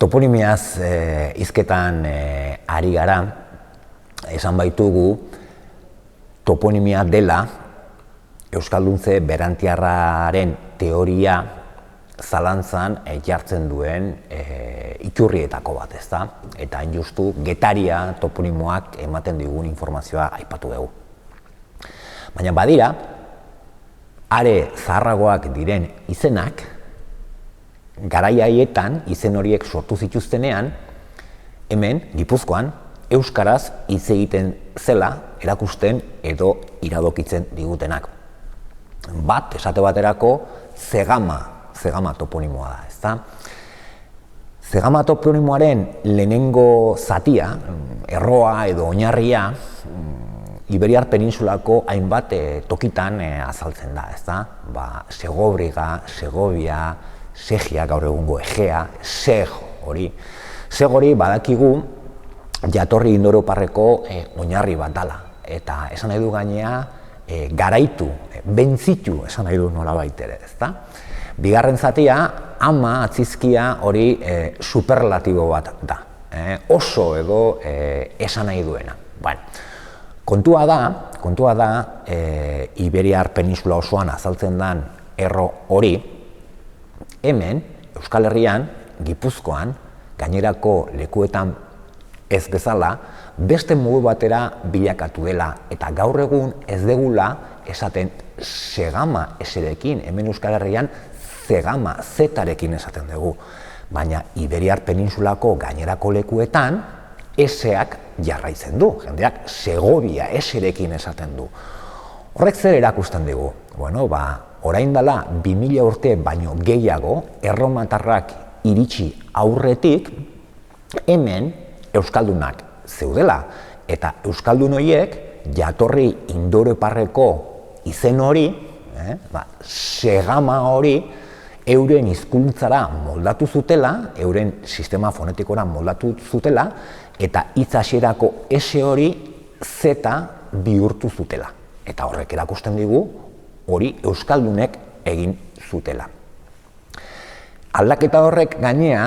Toponimiaz hizketan ari gara, esan baitugu toponimia dela Euskalduntze berantiarraren teoria zalantzan jartzen duen iturrietako bat, ezta? Eta hain justu Getaria toponimoak ematen digun informazioa aipatu dugu. Baina badira, are zaharragoak diren izenak, garai haietan izen horiek sortu zituztenean, hemen, Gipuzkoan, euskaraz hitz egiten zela erakusten edo iradokitzen digutenak. Bat, esate baterako, Zegama toponimoa da, ezta? Zegama toponimoaren lehenengo zatia, erroa edo oinarria, Iberiar penintsulako hainbat tokitan azaltzen da, ezta? Segobriga, Segovia, Segia, gaur egungo Egea, Seg hori badakigu jatorri indoeuroparreko oinarri bat dala. Eta esan nahi du gainea garaitu, bentzitu esan nahi du nolabait ere, ezta? Bigarren zatia, ama, atzizkia hori superlatibo bat da. Oso edo esan nahi duena. Kontua da, Iberiar penintsula osoan azaltzen den erro hori, hemen, Euskal Herrian, Gipuzkoan, gainerako lekuetan ez bezala, beste modu batera bilakatu dela, eta gaur egun ez degula esaten Segama eserekin, hemen Euskal Herrian Zegama zetarekin esaten dugu. Baina Iberiar penintsulako gainerako lekuetan, eseak jarraitzen du, jendeak Segovia eserekin esaten du. Horrek zer erakusten dugu? Orain dela 2000 urte baino gehiago, erromatarrak iritsi aurretik, hemen Euskaldunak zeudela. Eta Euskaldun horiek jatorri indoeuroparreko izen hori, Segama hori, euren hizkuntzara moldatu zutela, euren sistema fonetikora moldatu zutela, eta hitz hasierako ese hori zeta bihurtu zutela. Eta horrek erakusten digu, hori Euskaldunek egin zutela. Aldaketa horrek gainea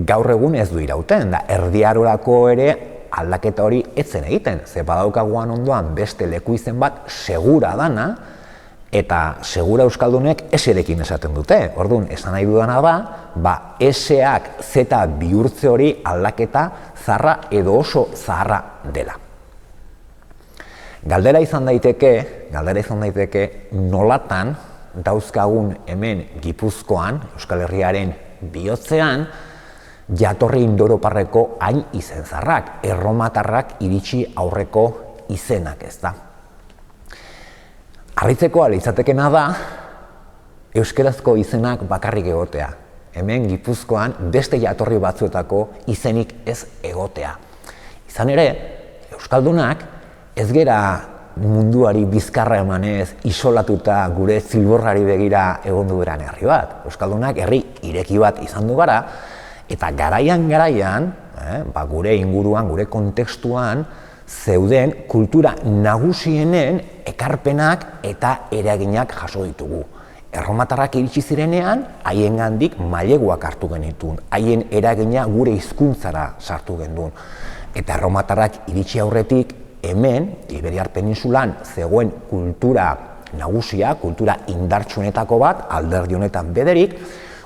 gaur egun ez du irauten, da Erdi Arorako ere aldaketa hori etzen egiten, ze badaukaguan ondoan beste leku izen bat segura dana, eta segura Euskaldunek eserekin esaten dute. Orduan, esan nahi dudana da, eseak zeta bihurtze hori aldaketa zaharra edo oso zaharra dela. Galdera izan daiteke nolatan dauzkagun hemen Gipuzkoan, Euskal Herriaren bihotzean, jatorri indoeuroparreko hain izen zaharrak, erromatarrak iritsi aurreko izenak, ez da. Harritzekoa litzatekeena da, euskerazko izenak bakarrik egotea. Hemen Gipuzkoan beste jatorri batzuetako izenik ez egotea. Izan ere, Euskaldunak ez gera munduari bizkarra emanez isolatuta gure zilborrari begira egondu beran herri bat. Euskaldunak herri ireki bat izan du gara, eta garaian, gure inguruan, gure kontekstuan, zeuden kultura nagusienen ekarpenak eta eraginak jaso ditugu. Erromatarrak iritsi zirenean, haiengandik maileguak hartu genituen, haien eragina gure hizkuntzara sartu genduen. Eta erromatarrak iritsi aurretik, hemen, Iberiar penintsulan zegoen kultura nagusia, kultura indartsuenetako bat, alderdi honetan bederik,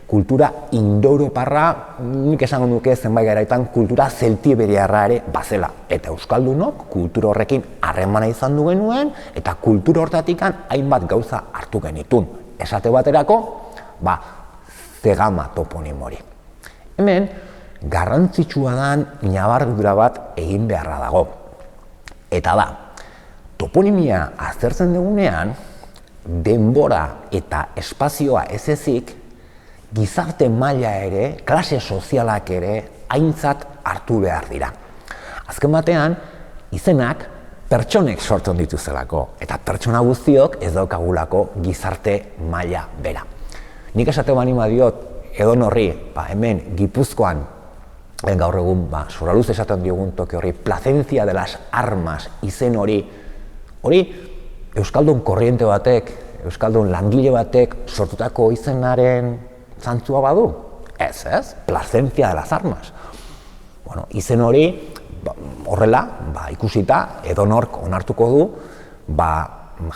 kultura indoeuroparra, nik esango nuke zenbait garaitan kultura zeltiberiarra ere bazela. Eta Euskaldunok kultura horrekin harremana izan du genuen, eta kultura hortatikan hainbat gauza hartu genitun. Esate baterako, Zegama toponimo hori. Hemen, garrantzitsua dan ñabardura bat egin beharra dago. Eta da, toponimia aztertzen dugunean, denbora eta espazioa ez ezik, gizarte maila ere, klase sozialak ere, aintzat hartu behar dira. Azken batean, izenak pertsonek sortzen dituzelako, eta pertsona guztiok ez daukagulako gizarte maila bera. Nik esate banima diot, edonorri, hemen Gipuzkoan, gaur egun, Soraluz esaten diogun toki hori, Placencia de las Armas izen hori, Euskaldun korriente batek, Euskaldun langile batek sortutako izenaren zantzua badu? Ez, Placencia de las Armas. Bueno, izen hori, horrela, ikusita, edonork onartuko du,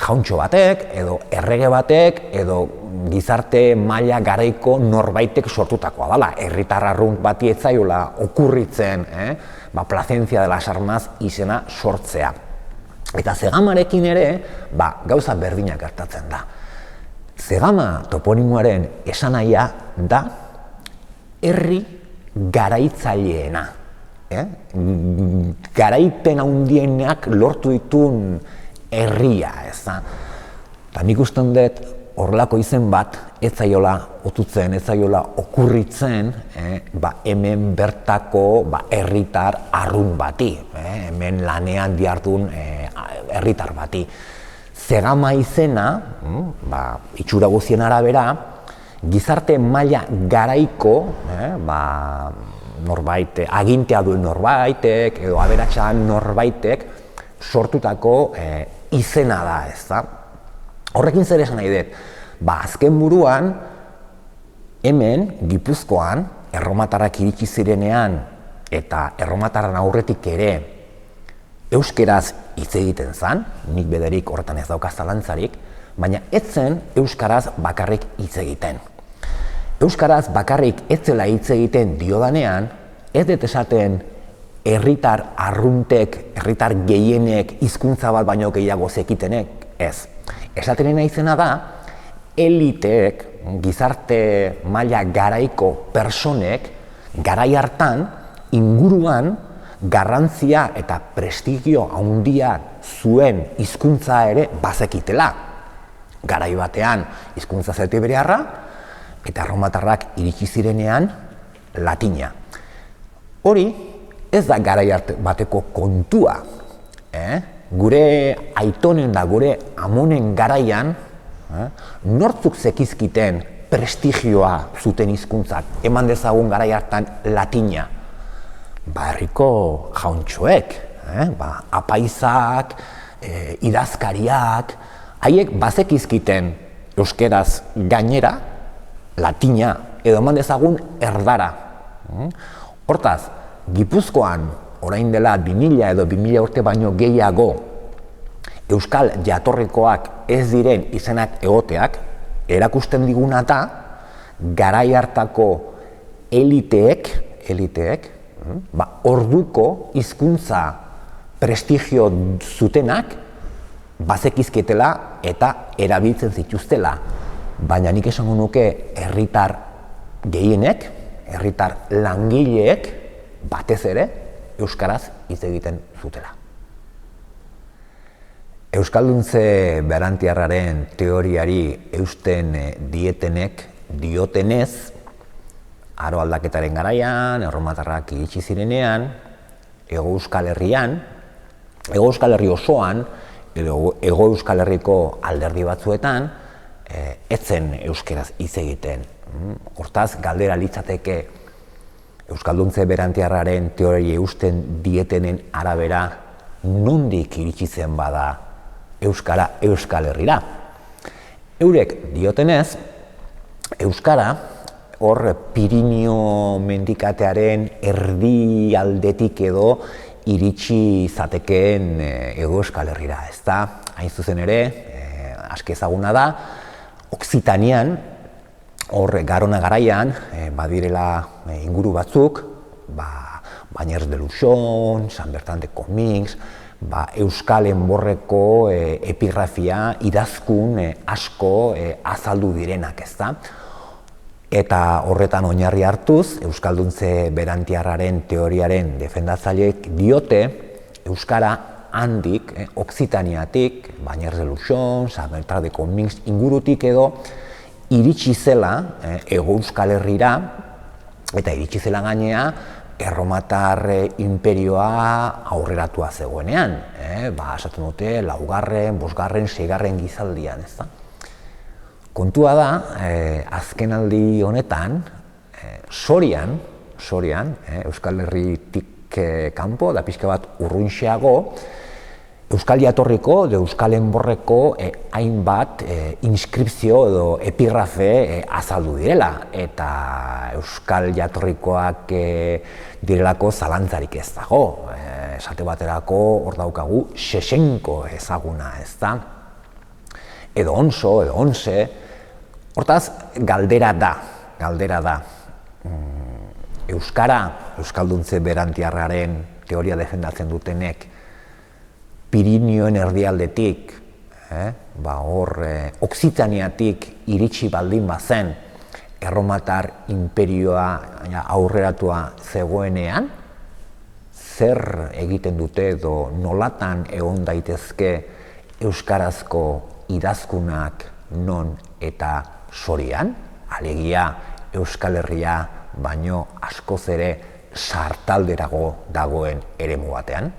jauntxo batek, edo errege batek, edo gizarte maila garaiko norbaitek sortutakoa dela. Herritar arrunt bati ez zaiola okurritzen, Placencia de las Armas izena sortzea. Eta Zegamarekin ere, gauza berdinak gertatzen da. Zegama toponimoaren esanahia da herri garaitzaileena. Garaipen handienak lortu ditun herria, ez da. Eta nik usten dut horrelako izen bat ez zaiola otutzen, ez zaiola okurritzen hemen bertako herritar arrunt bati, hemen lanean dihardun herritar bati. Zegama izena, itxura guztien arabera, gizarte maila garaiko, norbait, agintea duen norbaitek, edo aberatsan norbaitek sortutako izena da, ez da. Horrekin zer esan nahi dut, azken buruan, hemen, Gipuzkoan, erromatarrak iritsi zirenean, eta erromatarran aurretik ere, euskeraz hitz egiten zen, nik bederik horretan ez dauka zalantzarik, baina ez zen euskaraz bakarrik hitz egiten. Euskaraz bakarrik ez zela hitz egiten diodanean, ez dut esaten herritar arruntek, herritar gehienek hizkuntza bat baino gehiago zekitenek, ez. Esaten izena da, eliteek, gizarte maila garaiko personek, garai hartan, inguruan, garrantzia eta prestigio handia zuen hizkuntza ere bazekitela. Garai batean hizkuntza zeltiberearra eta erromatarrak iritsi zirenean latina. Hori ez da garai bateko kontua. Gure aitonen da gure amonen garaian nortzuk zekizkiten prestigioa zuten hizkuntzak, eman dezagun garai hartan latina. Herriko jauntxoek, apaizak, idazkariak, haiek bazekizkiten euskeraz gainera, latina, edo eman dezagun erdara. Hortaz, Gipuzkoan, orain dela 2000 edo 2000 urte baino gehiago, euskal jatorrikoak ez diren izenak egoteak, erakusten diguna da, garai hartako eliteek, orduko hizkuntza prestigio zutenak bazekizketela eta erabiltzen zituztela. Baina nik esango nuke herritar gehienek, herritar langileek batez ere euskaraz hitz egiten zutela. Euskalduntze berantiarraren teoriari eusten diotenez, aro aldaketaren garaian, erromatarrak iritsi zirenean, Hego Euskal Herrian, Hego Euskal Herri osoan, edo Hego Euskal Herriko alderdi batzuetan, ez zen euskeraz hitz egiten. Hortaz, galdera litzateke Euskalduntze berantiarraren teoriei eusten dietenen arabera nondik iritsi zen bada euskara Euskal Herrira. Eurek diotenez, euskara hor Pirinio mendikatearen erdialdetik edo iritsi zatekeen Hego Euskal Herrira, ez da? Hain zuzen ere, aski ezaguna da, Oksitanian, hor Garona garaian, badirela inguru batzuk, Bañers de Luxon, San Bertan de Comins, Euskal Enborreko epigrafia idazkun asko azaldu direnak, ez da? Eta horretan oinarri hartuz, Euskalduntze berantiarraren teoriaren defendatzaileek diote euskara handik, Oksitaniatik, Bañers de Luxon, San Bertan de Comins ingurutik edo iritsi zela Hego Euskal Herrira, eta iritsi zela gainea erromatar imperioa aurreratua zegoenean, esaten dute, 4., 5., 6. gizaldian, ez da? Kontua da, azkenaldi honetan, Sorian, Euskal Herritik kanpo, da pixka bat urrunxeago, euskal jatorriko edo euskal enborreko hainbat inskripzio edo epigrafe azaldu direla, eta euskal jatorrikoak direlako zalantzarik ez dago. Esate baterako hor daukagu Xexenko ezaguna, ez da? Edo Onso, edo Onse. Hortaz, galdera da. Euskara, euskalduntze berantiarraren teoria defendatzen dutenek, Pirinioen erdialdetik, Okzitaniatik iritsi baldin bazen, Erromatar inperioa aurreratua zegoenean, zer egiten dute edo nolatan egon daitezke euskarazko idazkunak non eta sorian, alegia Euskal Herria baino askoz ere sartalderago dagoen eremu batean.